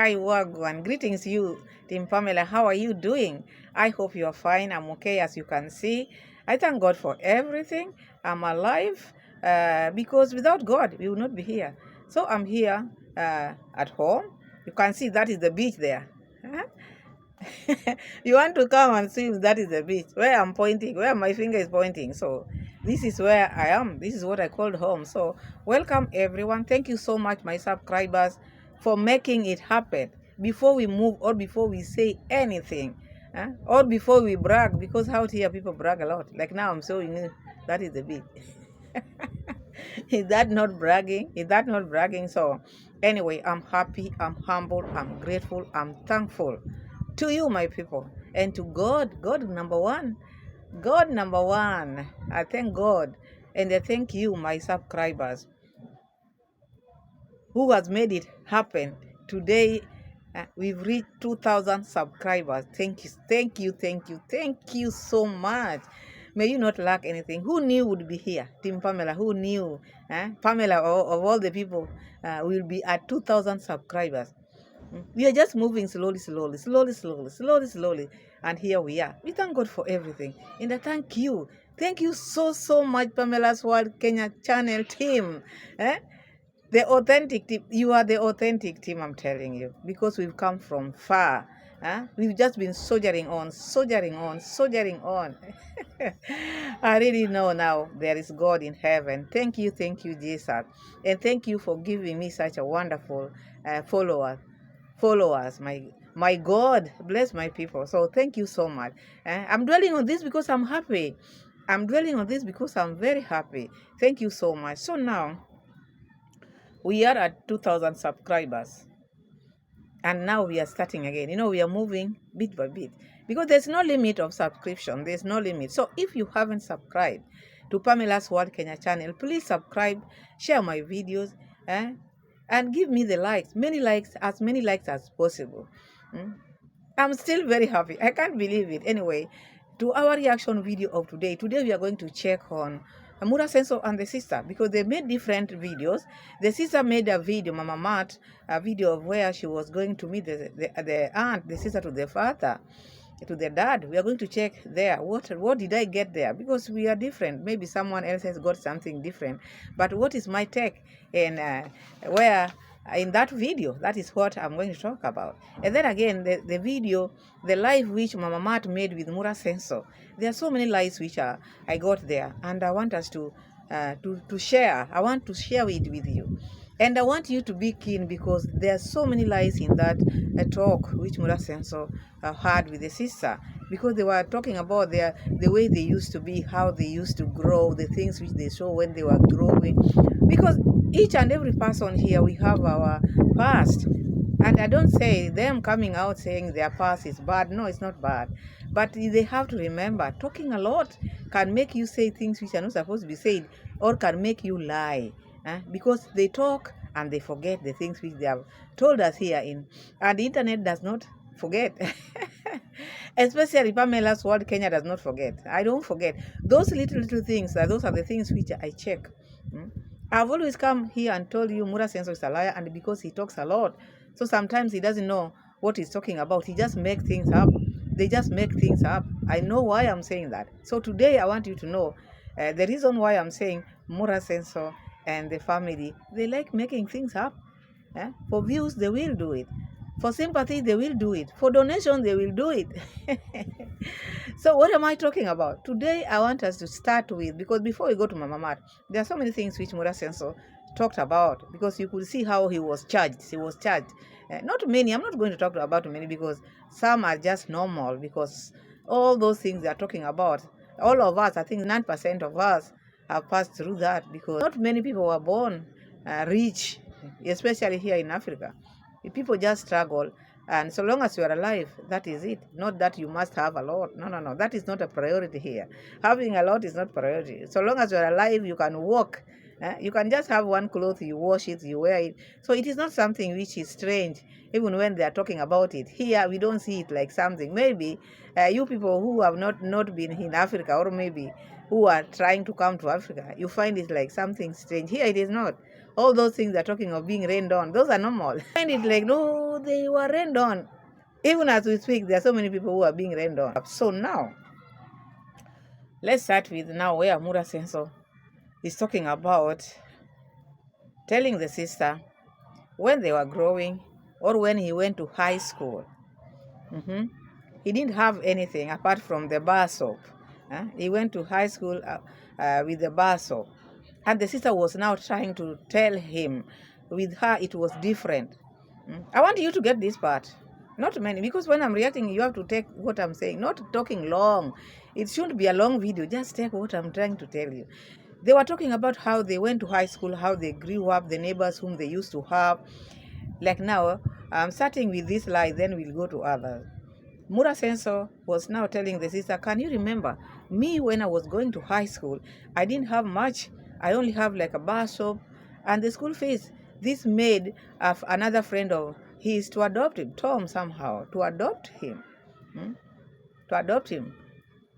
Hi, Wagwan. Greetings, you, Team Pamela. How are you doing? I hope you are fine. I'm okay, as you can see. I thank God for everything. I'm alive because without God, we would not be here. So I'm here at home. You can see that is the beach there. You want to come and see if that is the beach where I'm pointing, where my finger is pointing. So this is where I am. This is what I called home. So welcome everyone. Thank you so much, my subscribers, for making it happen. Before we move or before we say anything, or before we brag, because out here people brag a lot. Like now I'm showing you that is the beach. Is that not bragging? Is that not bragging? So anyway, I'm happy, I'm humble, I'm grateful, I'm thankful to you, my people, and to God. God number one. God number one. I thank God, and I thank you, my subscribers, who has made it happen. Today, we've reached 2,000 subscribers. Thank you, thank you, thank you, thank you so much. May you not lack anything. Who knew would be here? Team Pamela, who knew? Pamela, of all the people, will be at 2,000 subscribers. We are just moving slowly, slowly, slowly, slowly, slowly, slowly. And here we are. We thank God for everything. And I thank you. Thank you so, so much, Pamela's World Kenya channel team. The authentic team. You are the authentic team, I'm telling you. Because we've come from far. We've just been soldiering on, soldiering on, soldiering on. I really know now there is God in heaven. Thank you, Jesus. And thank you for giving me such a wonderful followers. My God, bless my people. So thank you so much. I'm dwelling on this because I'm happy. I'm dwelling on this because I'm very happy. Thank you so much. So now we are at 2,000 subscribers. And now we are starting again. We are moving bit by bit because there's no limit of subscription. There's no limit. So if you haven't subscribed to Pamela's World Kenya channel, please subscribe, share my videos, and give me the likes, as many likes as possible. I'm still very happy. I can't believe it. Anyway, to our reaction video of today. Today we are going to check on Mura Senso and the sister because they made different videos. The sister made a video, Mama Matt, a video of where she was going to meet the aunt, the sister to the father, to the dad. We are going to check there. What did I get there? Because we are different. Maybe someone else has got something different. But what is my take? And where in that video, that is what I'm going to talk about. And then again, the video, the live which Mama Matt made with Mura Senso. There are so many lives which I got there, and I want us to share. I want to share it with you. And I want you to be keen because there are so many lies in that talk which Mura Senso had with the sister, because they were talking about the way they used to be, how they used to grow, the things which they saw when they were growing. Because each and every person here, we have our past. And I don't say them coming out saying their past is bad. No, it's not bad. But they have to remember, talking a lot can make you say things which are not supposed to be said, or can make you lie. Because they talk and they forget the things which they have told us here in. And the internet does not forget. Especially Pamela's World Kenya does not forget. I don't forget. Those little things, those are the things which I check. I've always come here and told you Mura Senso is a liar, and because he talks a lot, so sometimes he doesn't know what he's talking about. He just makes things up. They just make things up. I know why I'm saying that. So today I want you to know the reason why I'm saying Mura Senso and the family, they like making things up. For views, they will do it. For sympathy, they will do it. For donation, they will do it. So what am I talking about? Today, I want us to start with, because before we go to Mama Mat, there are so many things which Mura Senso talked about, because you could see how he was charged. He was charged. Not many. I'm not going to talk about many because some are just normal, because all those things they are talking about, all of us, I think 9% of us have passed through that, because not many people were born rich, especially here in Africa. People just struggle, and so long as you are alive, that is it. Not that you must have a lot. No. That is not a priority here. Having a lot is not priority. So long as you are alive, you can walk. You can just have one cloth, you wash it, you wear it. So it is not something which is strange, even when they are talking about it. Here, we don't see it like something. Maybe you people who have not been in Africa, or maybe who are trying to come to Africa, you find it like something strange. Here, it is not. All those things they're talking of being rained on, those are normal. I find it like, no, So they were rained on. Even as we speak, there are so many people who are being rained on. So now, let's start with now where Mura Senso is talking about telling the sister when they were growing or when he went to high school. He didn't have anything apart from the bar soap. He went to high school with the bar soap. And the sister was now trying to tell him, with her, it was different. I want you to get this part. Not many, because when I'm reacting, you have to take what I'm saying, not talking long. It shouldn't be a long video. Just take what I'm trying to tell you. They were talking about how they went to high school, how they grew up, the neighbors whom they used to have. Like now, I'm starting with this lie, then we'll go to others. Mura Senso was now telling the sister, can you remember me when I was going to high school? I didn't have much. I only have like a bar soap and the school fees. This made another friend of his to adopt him, Tom somehow, to adopt him. To adopt him.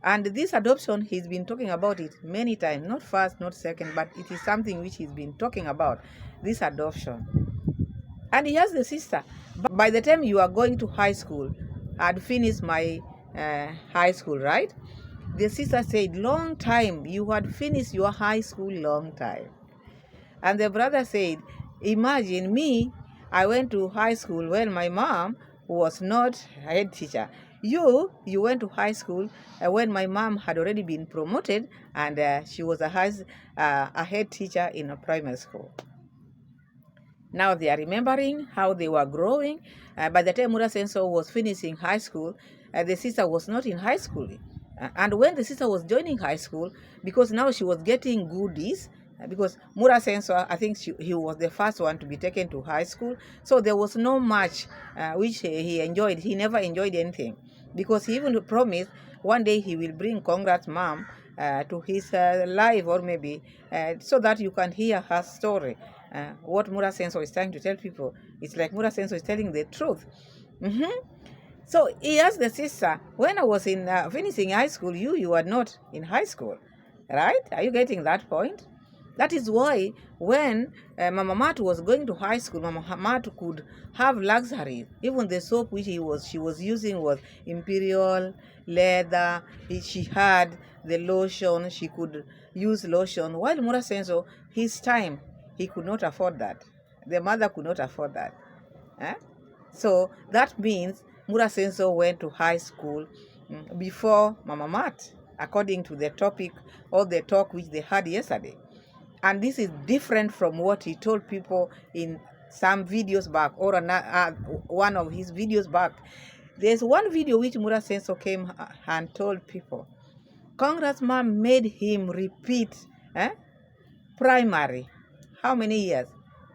And this adoption, he's been talking about it many times, not first, not second, but it is something which he's been talking about, this adoption. And he has the sister. By the time you are going to high school, I'd finished my high school, right? The sister said, long time, you had finished your high school long time. And the brother said, imagine me, I went to high school when my mom was not a head teacher. You went to high school when my mom had already been promoted and she was a head teacher in a primary school. Now they are remembering how they were growing. By the time Mura Senso was finishing high school, the sister was not in high school. And when the sister was joining high school, because now she was getting goodies, because Mura Senso, I think he was the first one to be taken to high school. So there was no much which he enjoyed. He never enjoyed anything, because he even promised one day he will bring Congrats Mom to his live, or maybe so that you can hear her story. What Mura Senso is trying to tell people, it's like Mura Senso is telling the truth. So he asked the sister, when I was in finishing high school, you were not in high school, right? Are you getting that point? That is why when Mama Mat was going to high school, Mama Mat could have luxury. Even the soap which she was using was imperial leather. She had the lotion. She could use lotion. While Mura Senso, his time, he could not afford that. The mother could not afford that. So that means Mura Senso went to high school before Mama Mat, according to the topic or the talk which they had yesterday. And this is different from what he told people in some videos back, or one of his videos back. There's one video which Mura Senso came and told people, Congrats Mom made him repeat primary. How many years?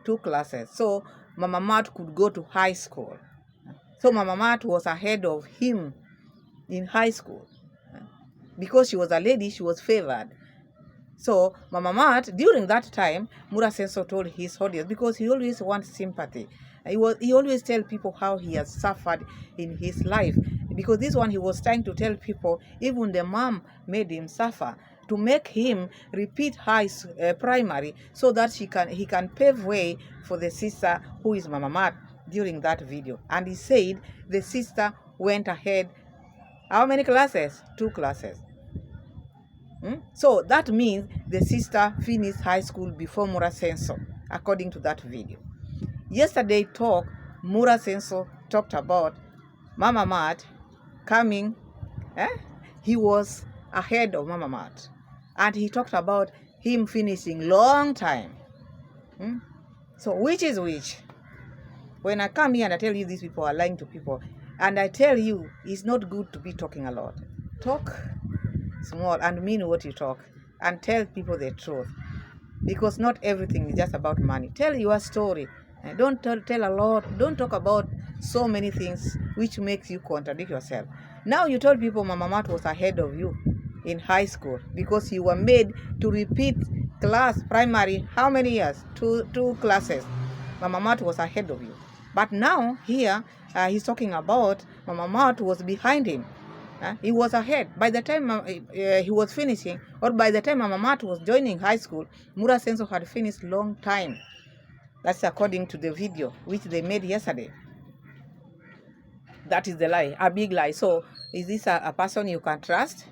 2 classes. So Mama Mat could go to high school. So Mama Mat was ahead of him in high school. Because she was a lady, she was favored. So Mama Mat, during that time, Mura Senso told his audience, because he always wants sympathy. He always tell people how he has suffered in his life. Because this one, he was trying to tell people, even the mom made him suffer, to make him repeat primary, so that he can pave way for the sister who is Mama Mat during that video. And he said the sister went ahead. How many classes? 2 classes. So that means the sister finished high school before Mura Senso, according to that video. Yesterday talk, Mura Senso talked about Mama Mat coming. He was ahead of Mama Mat. And he talked about him finishing long time. So which is which? When I come here and I tell you these people are lying to people, and I tell you it's not good to be talking a lot. Talk small and mean what you talk, and tell people the truth, because not everything is just about money. Tell your story. Don't tell a lot. Don't talk about so many things which makes you contradict yourself. Now you told people Mama Mat was ahead of you in high school because you were made to repeat primary. How many years? 2 classes. Mama Mat was ahead of you. But now here he's talking about Mama Mat was behind him. He was ahead. By the time he was finishing, or by the time Mama Mat was joining high school, Mura Senso had finished long time. That's according to the video which they made yesterday. That is the lie, a big lie. So is this a person you can trust?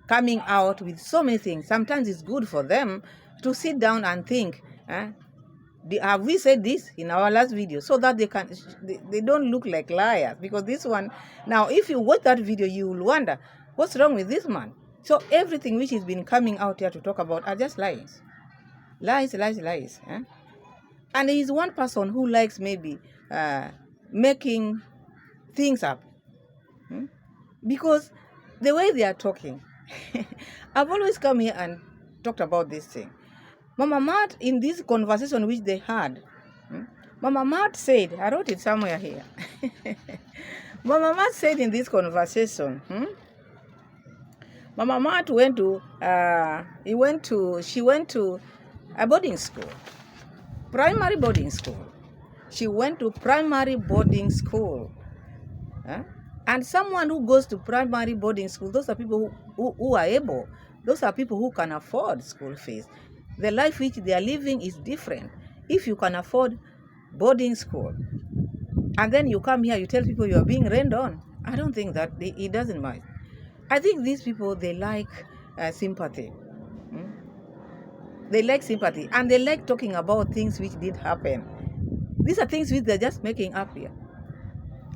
Coming out with so many things. Sometimes it's good for them to sit down and think, have we said this in our last video, so that they don't look like liars. Because this one, now if you watch that video, you will wonder what's wrong with this man. So everything which has been coming out here to talk about are just lies. Lies. And he's one person who likes maybe making things up. Because the way they are talking, I've always come here and talked about this thing. Mama Matt, in this conversation which they had, Mama Matt said, I wrote it somewhere here. Mama Matt said in this conversation, Mama Matt she went to a boarding school, primary boarding school. She went to primary boarding school. And someone who goes to primary boarding school, those are people who are able. Those are people who can afford school fees. The life which they are living is different. If you can afford boarding school, and then you come here, you tell people you are being rained on, I don't think that it doesn't mind. I think these people, they like sympathy. They like sympathy, and they like talking about things which did happen. These are things which they're just making up here.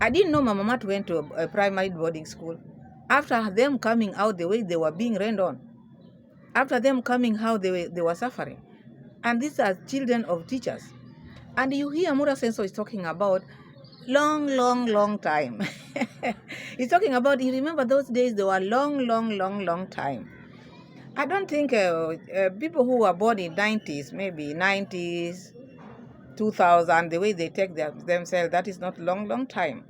I didn't know Mama Matt went to a primary boarding school. After them coming out the way they were being rained on, after them coming out they were suffering. And these are children of teachers. And you hear Mura Senso is talking about long time. He's talking about, you remember those days, they were long time. I don't think people who were born in 90s, maybe 90s, 2000, the way they take themselves, that is not long time.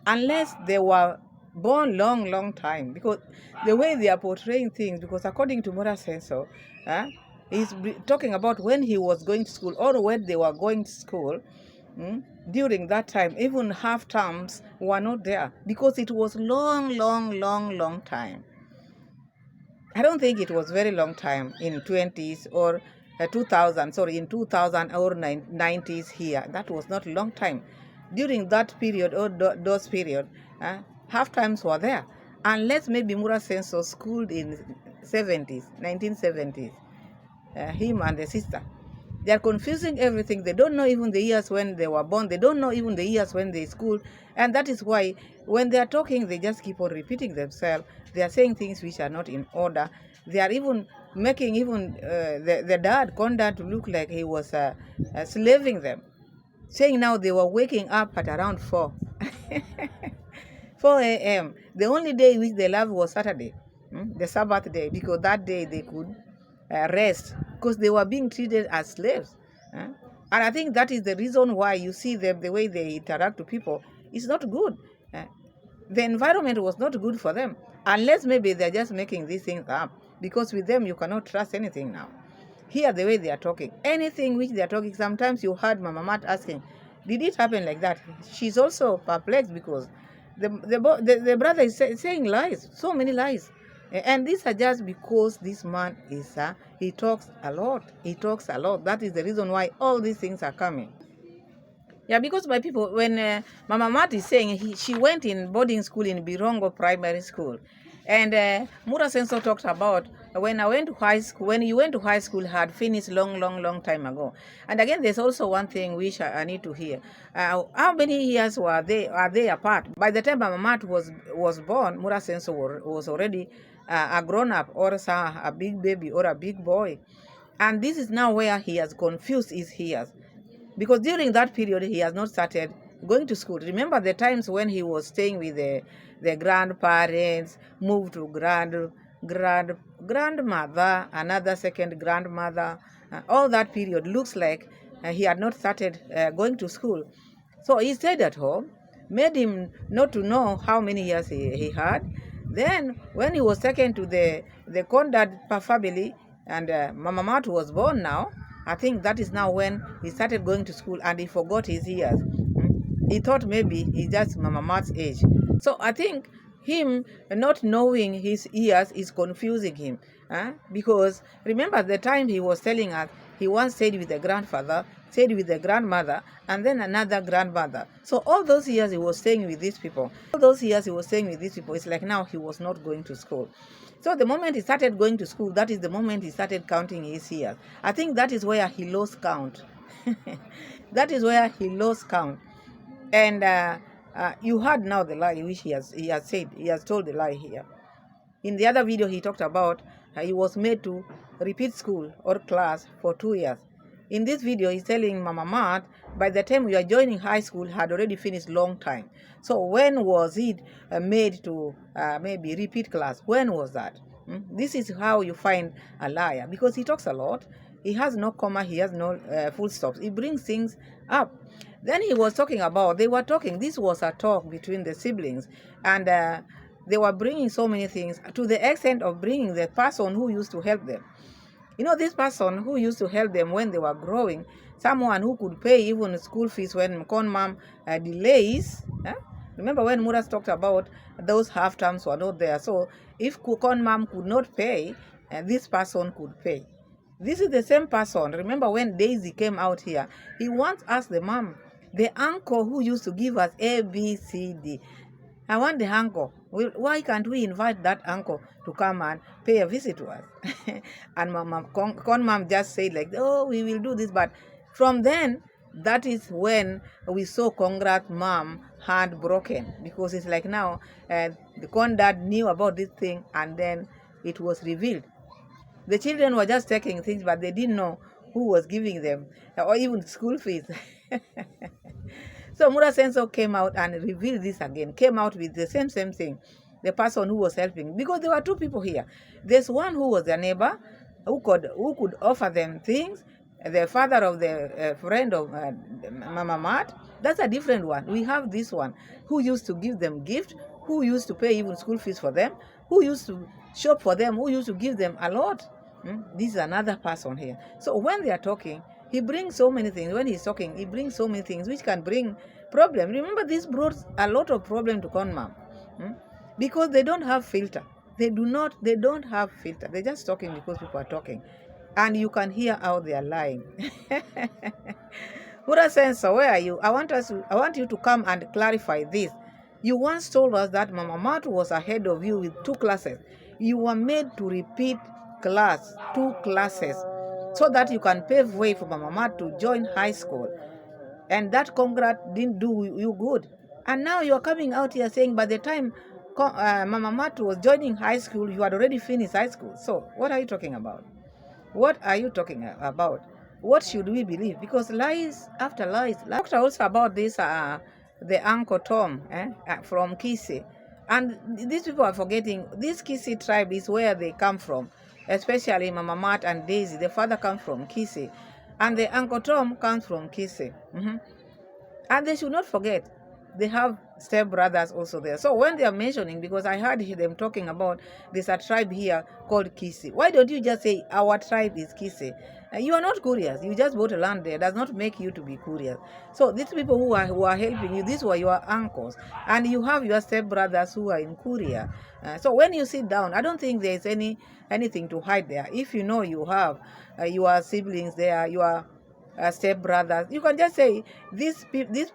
Unless they were born long time. Because the way they are portraying things, because according to Mura Senso, he's talking about when he was going to school or when they were going to school. During that time, even half terms were not there because it was long time. I don't think it was very long time in 20s or 2000, in 2000 or 90s here. That was not long time. During that period or those period, half times were there. Unless maybe Mura Senso schooled in 1970s, him and the sister. They are confusing everything. They don't know even the years when they were born. They don't know even the years when they schooled. And that is why when they are talking, they just keep on repeating themselves. They are saying things which are not in order. They are even making the dad, Conda, to look like he was slaving them. Saying now they were waking up at around 4. 4 a.m. The only day which they loved was Saturday, the Sabbath day, because that day they could rest, because they were being treated as slaves. And I think that is the reason why you see them, the way they interact with people, is not good. The environment was not good for them, unless maybe they're just making these things up, because with them you cannot trust anything now. Hear the way they are talking. Anything which they are talking, sometimes you heard Mama Matt asking, did it happen like that? She's also perplexed because the brother is saying lies, so many lies. And these are just because this man is, he talks a lot. He talks a lot. That is the reason why all these things are coming. Yeah, because my people, when Mama Matt is saying she went in boarding school in Birongo Primary School, and Mura Senso talked about when I went to high school, when you went to high school, had finished long time ago. And again, there's also one thing which I need to hear. How many years are they apart? By the time Mama Matt was born, Mura Senso was already a grown-up, or a big baby, or a big boy. And this is now where he has confused his ears. Because during that period, he has not started going to school. Remember the times when he was staying with the grandparents, moved to grandmother, another second grandmother. All that period looks like he had not started going to school. So he stayed at home, made him not to know how many years he had. Then when he was taken to the Condad family, and Mama Matt was born now, I think that is now when he started going to school and he forgot his years. He thought maybe he's just Mama Matt's age. So I think him not knowing his years is confusing him. Because remember the time he was telling us, he once stayed with the grandfather stayed with the grandmother and then another grandmother. So all those years he was staying with these people. All those years he was staying with these people. It's like now he was not going to school. So the moment he started going to school, that is the moment he started counting his years. I think that is where he lost count. That is where he lost count. And you heard now the lie which he has said. He has told the lie here. In the other video, he talked about he was made to repeat school or class for 2 years. In this video, he's telling Mama Mat, by the time you are joining high school, had already finished long time. So when was it made to maybe repeat class? When was that? This is how you find a liar, because he talks a lot. He has no comma, he has no full stops. He brings things up. Then he was talking about, they were talking, this was a talk between the siblings, and they were bringing so many things to the extent of bringing the person who used to help them. You know, this person who used to help them when they were growing, someone who could pay even school fees when con mom delays. Remember when Muras talked about those half terms were not there. So if con mom could not pay, this person could pay. This is the same person. Remember when Daisy came out here, he once asked the mom, the uncle who used to give us A, B, C, D. I want the uncle. Why can't we invite that uncle to come and pay a visit to us? And con mom just said like, oh, we will do this. But from then, that is when we saw Congrats mom hand broken, because it's like now the con dad knew about this thing and then it was revealed. The children were just taking things, but they didn't know who was giving them, or even school fees. So Mura Senso came out and revealed this again, came out with the same thing, the person who was helping. Because there were two people here. There's one who was their neighbor, who could offer them things, the father of the friend of Mama Mat. That's a different one. We have this one, who used to give them gift, who used to pay even school fees for them, who used to shop for them, who used to give them a lot. This is another person here. So when they are talking, he brings so many things. When he's talking, he brings so many things which can bring problem. Remember, this brought a lot of problem to Conmam, because they don't have filter. They don't have filter. They're just talking because people are talking. And you can hear how they are lying. Pura Senso, where are you? I want you to come and clarify this. You once told us that Mama Mat was ahead of you with 2 classes. You were made to repeat 2 classes, so that you can pave way for Mama Mat to join high school. And that Congrats didn't do you good. And now you're coming out here saying by the time Mama Mat was joining high school, you had already finished high school. So what are you talking about? What are you talking about? What should we believe? Because lies after lies. I talked also about this, the Uncle Tom from Kisi. And these people are forgetting, this Kisi tribe is where they come from, especially Mama Mat and Daisy. The father comes from Kisi, and the Uncle Tom comes from Kisi. And they should not forget, they have step brothers also there. So when they are mentioning, because I heard them talking about there's a tribe here called Kisi. Why don't you just say our tribe is Kisi? You are not curious. You just bought a land there. Does not make you to be curious. So these people who are helping you, these were your uncles, and you have your step brothers who are in Korea. So when you sit down, I don't think there is anything to hide there. If you know you have your siblings there, your step brothers, you can just say this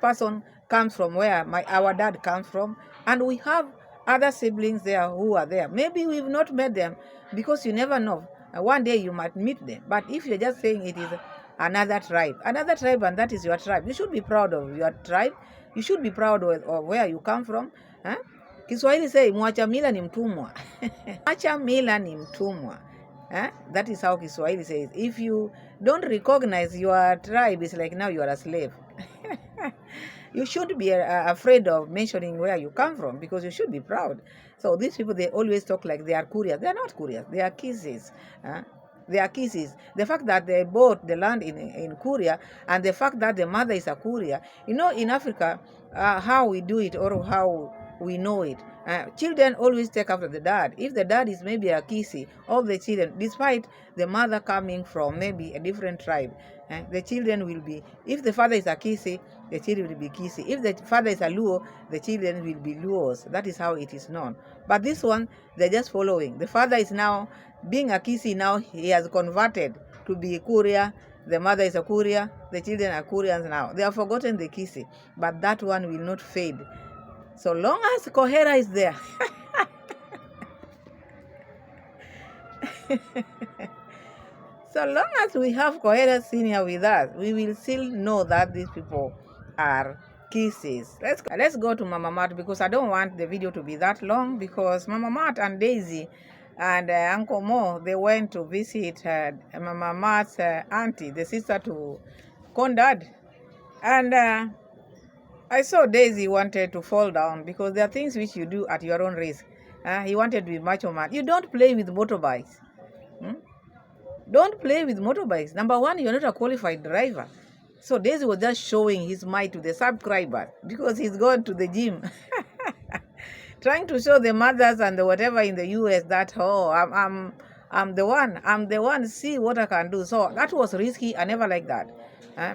person comes from where our dad comes from, and we have other siblings there who are there. Maybe we've not met them, because you never know. One day you might meet them. But if you're just saying it is another tribe, and that is your tribe, you should be proud of your tribe. You should be proud of where you come from. Kiswahili say mwacha mila ni mtumwa. Mwacha mila ni mtumwa. That is how Kiswahili says. If you don't recognize your tribe, it's like now you are a slave. You should be afraid of mentioning where you come from, because you should be proud. So these people, they always talk like they are curious. They are not curious. They are kisses. They are kisses. The fact that they bought the land in Korea, and the fact that the mother is a Korea. You know, in Africa, how we do it, or how we know it. Children always take after the dad. If the dad is maybe a Kisi, all the children, despite the mother coming from maybe a different tribe, the children will be, if the father is a Kisi, the children will be Kisi. If the father is a Luo, the children will be Luos. That is how it is known. But this one, they're just following. The father is now, being a Kisi now, he has converted to be Korea. The mother is a courier, the children are couriers now. They have forgotten the kissing, but that one will not fade. So long as Kohera is there. So long as we have Kohera Senior with us, we will still know that these people are kisses. Let's go to Mama Mat, because I don't want the video to be that long, because Mama Mat and Daisy and Uncle Mo, they went to visit Mama Mat's auntie, the sister to Kondad. And I saw Daisy wanted to fall down, because there are things which you do at your own risk. He wanted to be macho man. You don't play with motorbikes. Don't play with motorbikes. Number one, you're not a qualified driver. So Daisy was just showing his might to the subscribers, because he's gone to the gym. Trying to show the mothers and the whatever in the US that, oh, I'm the one, see what I can do. So that was risky. I never liked that.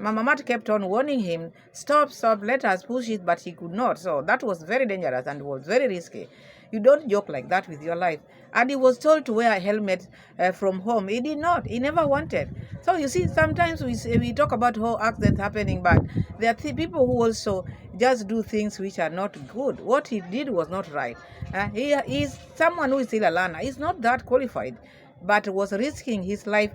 Mama Mat kept on warning him, stop, let us push it, but he could not. So that was very dangerous and was very risky. You don't joke like that with your life. And he was told to wear a helmet from home. He did not. He never wanted. So you see, sometimes we talk about how accidents happening, but there are people who also just do things which are not good. What he did was not right. He is someone who is still a learner. He's not that qualified, but was risking his life,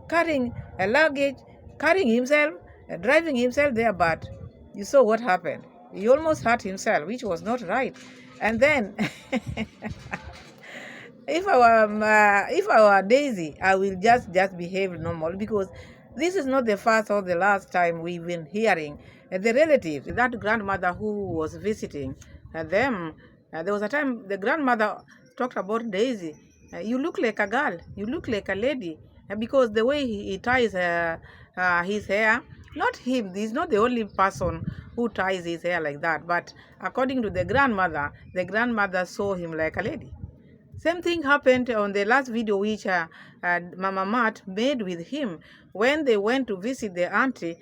carrying a luggage, carrying himself, driving himself there. But you saw what happened. He almost hurt himself, which was not right. And then, if I were Daisy, I will just behave normal, because this is not the first or the last time we've been hearing the relatives, that grandmother who was visiting them. There was a time the grandmother talked about Daisy. You look like a girl. You look like a lady, because the way he ties his hair. Not him. He's not the only person who ties his hair like that. But according to the grandmother saw him like a lady. Same thing happened on the last video which Mama Mat made with him. When they went to visit the auntie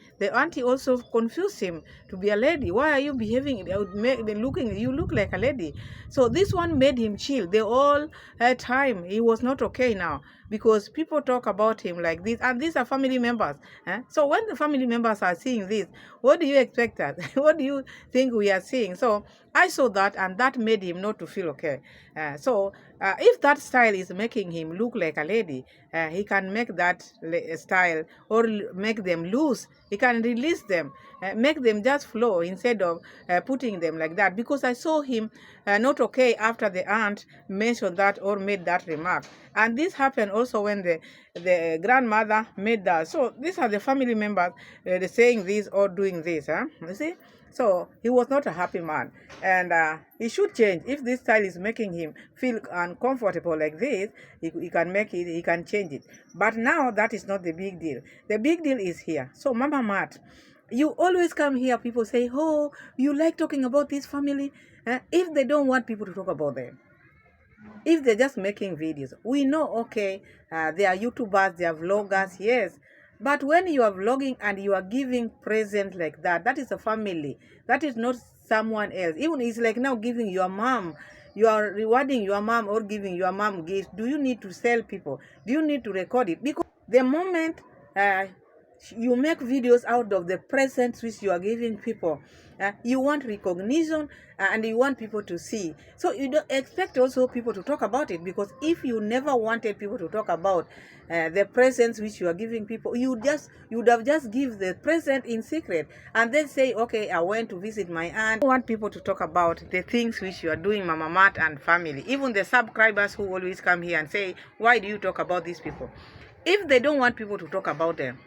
also confused him to be a lady. Why are you behaving, you look like a lady? So this one made him chill. The whole time he was not okay now, because people talk about him like this, and these are family members. So when the family members are seeing this, what do you expect us? What do you think we are seeing? So I saw that, and that made him not to feel okay. If that style is making him look like a lady, he can make that style, or make them loose. He can release them, make them just flow, instead of putting them like that. Because I saw him not okay after the aunt mentioned that or made that remark. And this happened also when the grandmother made that. So these are the family members saying this or doing this. You see? So he was not a happy man, and he should change. If this style is making him feel uncomfortable like this, he can make it, he can change it. But now that is not the big deal. The big deal is here. So Mama Mat, you always come here, people say, oh, you like talking about this family. If they don't want people to talk about them, if they're just making videos, we know, okay, they are YouTubers, they are vloggers, yes. But when you are vlogging and you are giving presents like that, that is a family. That is not someone else. Even it's like now giving your mom, you are rewarding your mom or giving your mom gifts. Do you need to sell people? Do you need to record it? Because the moment you make videos out of the presents which you are giving people, you want recognition, and you want people to see. So you don't expect also people to talk about it, because if you never wanted people to talk about the presents which you are giving people, you would have just give the present in secret and then say, okay, I went to visit my aunt. I want people to talk about the things which you are doing, Mama Mat and family. Even the subscribers who always come here and say, why do you talk about these people? If they don't want people to talk about them,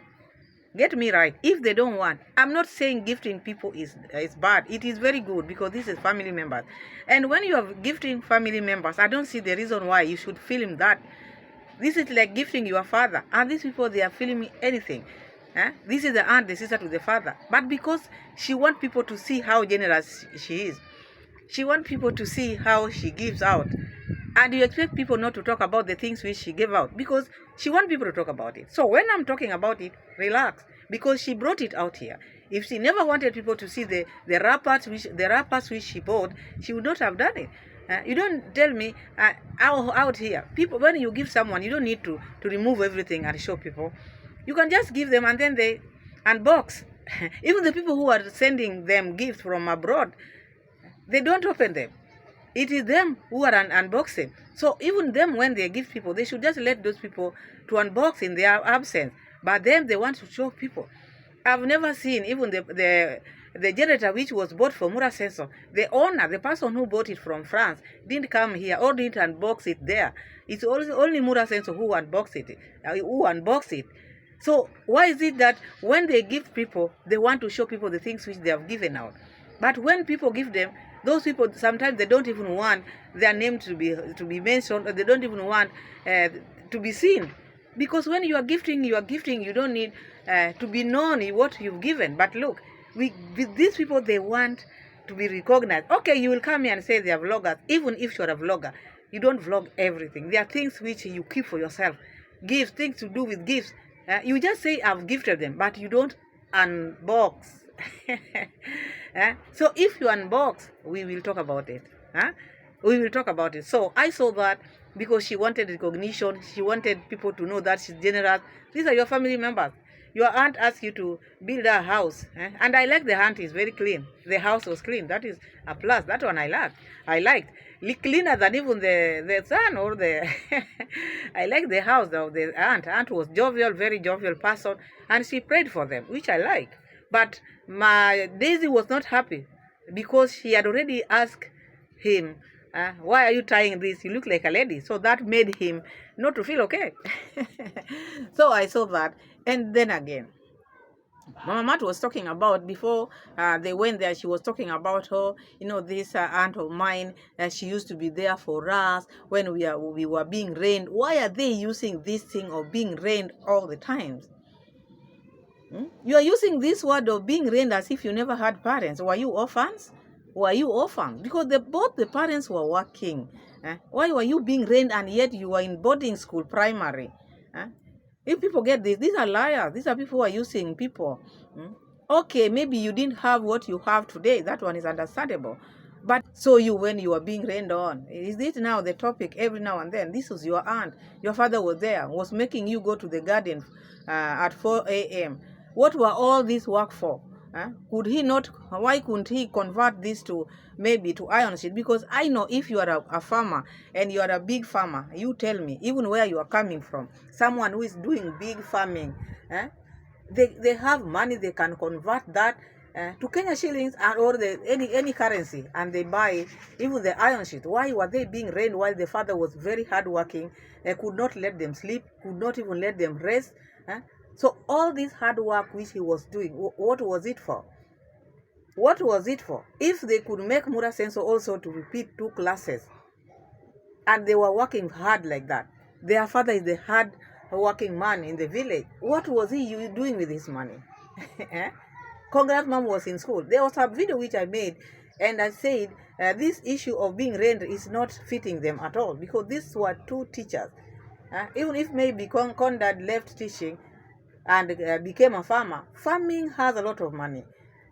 get me right, if they don't want, I'm not saying gifting people is bad. It is very good, because this is family members. And when you are gifting family members, I don't see the reason why you should film that. This is like gifting your father, and these people, they are filming anything. This is the aunt, the sister to the father. But because she wants people to see how generous she is, she wants people to see how she gives out, and you expect people not to talk about the things which she gave out, because she wants people to talk about it. So when I'm talking about it, relax, because she brought it out here. If she never wanted people to see the wrappers which she bought, she would not have done it. You don't tell me out here. People, when you give someone, you don't need to remove everything and show people. You can just give them and then they unbox. Even the people who are sending them gifts from abroad, they don't open them. It is them who are unboxing. So even them, when they give people, they should just let those people to unbox in their absence. But then they want to show people. I've never seen even the generator which was bought for Mura Sensor. The owner, the person who bought it from France, didn't come here or didn't unbox it there. It's only Mura Sensor who unboxed it. So why is it that when they give people, they want to show people the things which they have given out? But when people give them, those people sometimes they don't even want their name to be mentioned, or they don't even want to be seen. Because when you are gifting, you don't need to be known what you've given. But look, with these people, they want to be recognized. Okay, you will come here and say they are vloggers. Even if you're a vlogger, you don't vlog everything. There are things which you keep for yourself. Gifts, things to do with gifts. You just say, I've gifted them, but you don't unbox. So if you unbox, we will talk about it. We will talk about it. So I saw that because she wanted recognition. She wanted people to know that she's generous. These are your family members. Your aunt asked you to build a house. And I like the aunt is very clean. The house was clean. That is a plus. That one I liked. Cleaner than even the son or the... I like the house of the aunt. Aunt was jovial, very jovial person. And she prayed for them, which I like. But my Daisy was not happy because she had already asked him, why are you tying this? You look like a lady. So that made him not to feel okay. So I saw that. And then again, Mama Mat was talking about, before they went there, she was talking about her, this aunt of mine, she used to be there for us when we were being rained. Why are they using this thing of being rained all the time? You are using this word of being rained as if you never had parents. Were you orphans? Because both the parents were working. Why were you being rained and yet you were in boarding school, primary? If people get this, these are liars. These are people who are using people. Okay, maybe you didn't have what you have today. That one is understandable. But so when you were being rained on, is this now the topic every now and then? This was your aunt. Your father was there, was making you go to the garden at 4 a.m. What were all this work for? Why couldn't he convert this to maybe to iron sheet? Because I know if you are a farmer and you are a big farmer, you tell me, even where you are coming from, someone who is doing big farming, they have money, they can convert that to Kenya shillings or any currency, and they buy even the iron sheet. Why were they being rained while the father was very hardworking, could not let them sleep, could not even let them rest? So all this hard work which he was doing, what was it for? What was it for? If they could make Mura Senso also to repeat 2 classes, and they were working hard like that, their father is the hard working man in the village, what was he doing with his money? Congrats mom was in school. There was a video which I made, and I said this issue of being rained is not fitting them at all, because these were 2 teachers. Even if maybe Conrad left teaching and became a farmer, farming has a lot of money.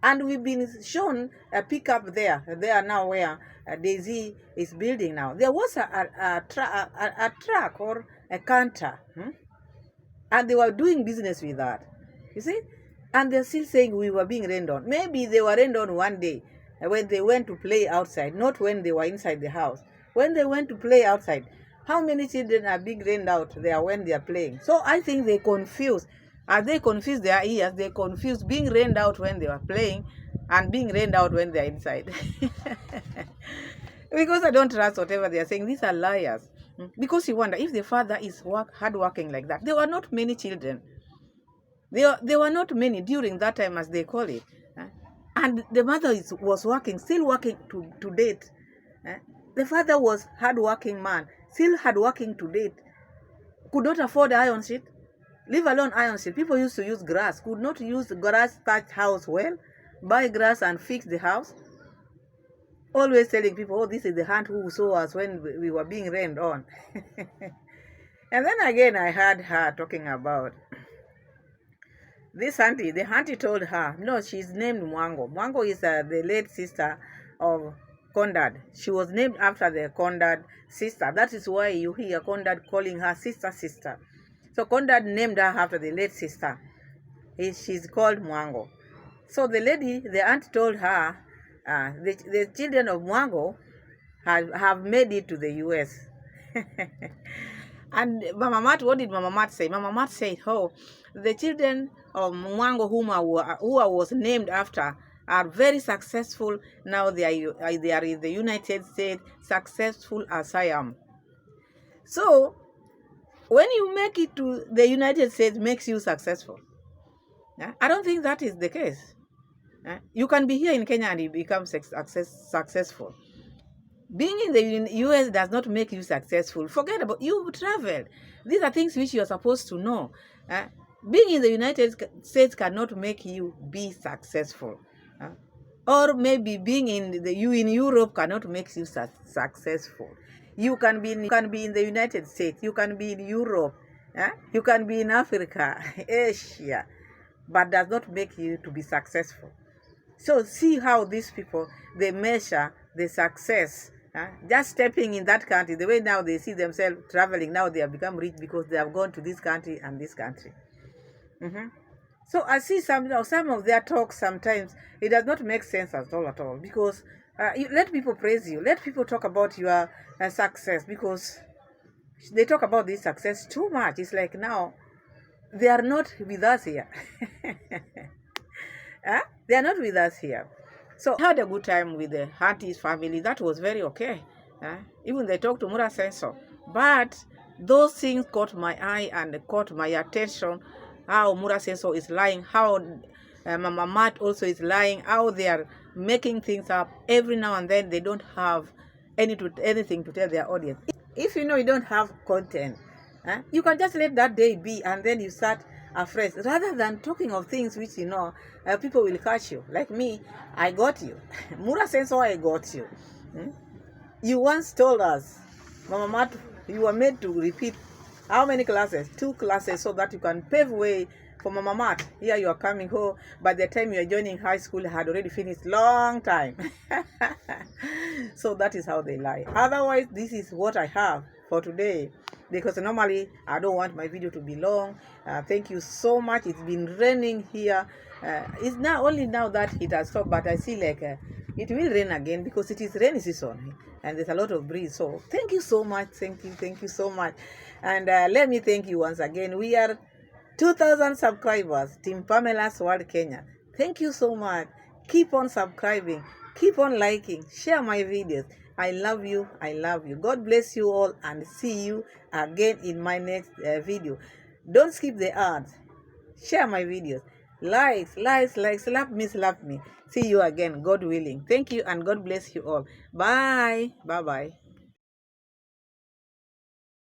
And we've been shown a pickup there now where Daisy is building now. There was a truck or a canter, and they were doing business with that. You see? And they're still saying we were being rained on. Maybe they were rained on one day when they went to play outside, not when they were inside the house. When they went to play outside, how many children are being rained out there when they are playing? So I think they confuse. As they confuse their ears, they confuse being rained out when they were playing and being rained out when they are inside. Because I don't trust whatever they are saying. These are liars. Because you wonder, if the father is hardworking like that, there were not many children. There were not many during that time, as they call it. And the mother was working, still working to date. The father was hardworking man, still hardworking to date. Could not afford iron sheet. Leave alone iron sheet. People used to use grass. Could not use grass thatched house well. Buy grass and fix the house. Always telling people, oh, this is the aunt who saw us when we were being rained on. And then again, I heard her talking about this auntie. The auntie told her, no, she's named Mwango. Mwango is the late sister of Conrad. She was named after the Conrad sister. That is why you hear Conrad calling her sister. So Conrad named her after the late sister. She's called Mwango. So the aunt told her, the children of Mwango have made it to the US. And Mama Mat, what did Mama Mat say? Mama Mat said, oh, the children of Mwango, who I was named after, are very successful. Now they are in the United States, successful as I am. So when you make it to the United States, makes you successful. I don't think that is the case. You can be here in Kenya and you become successful. Being in the US does not make you successful. Forget about you traveled. These are things which you are supposed to know. Being in the United States cannot make you be successful. Or maybe being in Europe cannot make you successful. You can be in the United States. You can be in Europe. You can be in Africa, Asia, but does not make you to be successful. So see how these people, they measure the success. Just stepping in that country, the way now they see themselves traveling, now they have become rich because they have gone to this country and this country. So I see some of their talks sometimes, it does not make sense at all, because let people praise you. Let people talk about your success, because they talk about this success too much. It's like now, they are not with us here. They are not with us here. So I had a good time with the Hunty's family. That was very okay. Even they talked to Mura Senso. But those things caught my eye and caught my attention. How Mura Senso is lying, how Mama Mat also is lying, how they are making things up. Every now and then they don't have anything to tell their audience. If you know you don't have content, you can just let that day be, and then you start afresh, rather than talking of things which people will catch you. Like me, I got you. Mura Senso, I got you. You once told us, Mama Mat, you were made to repeat how many classes? 2 classes, so that you can pave way for Mama Mat. Here you are coming home. By the time you are joining high school, I had already finished long time. So that is how they lie. Otherwise, this is what I have for today, because normally I don't want my video to be long. Thank you so much. It's been raining here. It's now only now that it has stopped, but I see like it will rain again, because it is rainy season and there's a lot of breeze. So thank you so much. Thank you so much. And let me thank you once again. We are 2,000 subscribers, Team Pamela's World Kenya. Thank you so much. Keep on subscribing. Keep on liking. Share my videos. I love you. I love you. God bless you all, and see you again in my next video. Don't skip the ads. Share my videos. Like, slap me. See you again, God willing. Thank you, and God bless you all. Bye. Bye-bye.